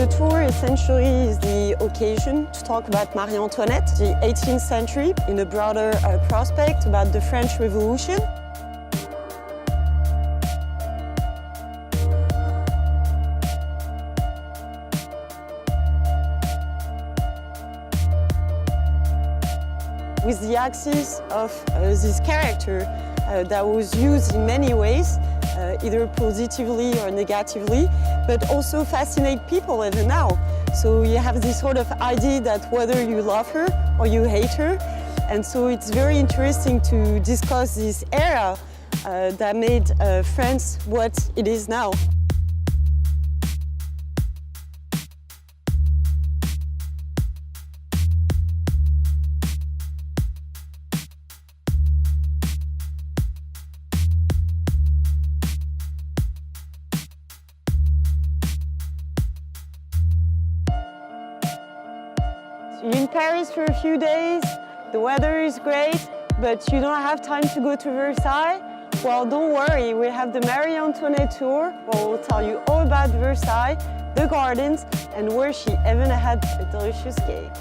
The tour essentially is the occasion to talk about Marie-Antoinette, the 18th century, in a broader prospect about the French Revolution. With the axis of this character that was used in many ways, either positively or negatively, but also fascinate people even now. So you have this sort of idea that whether you love her or you hate her, and so it's very interesting to discuss this era that made France what it is now. You're in Paris for a few days, the weather is great, but you don't have time to go to Versailles? Well, don't worry, we have the Marie-Antoinette tour where we'll tell you all about Versailles, the gardens, and where she even had a delicious cake.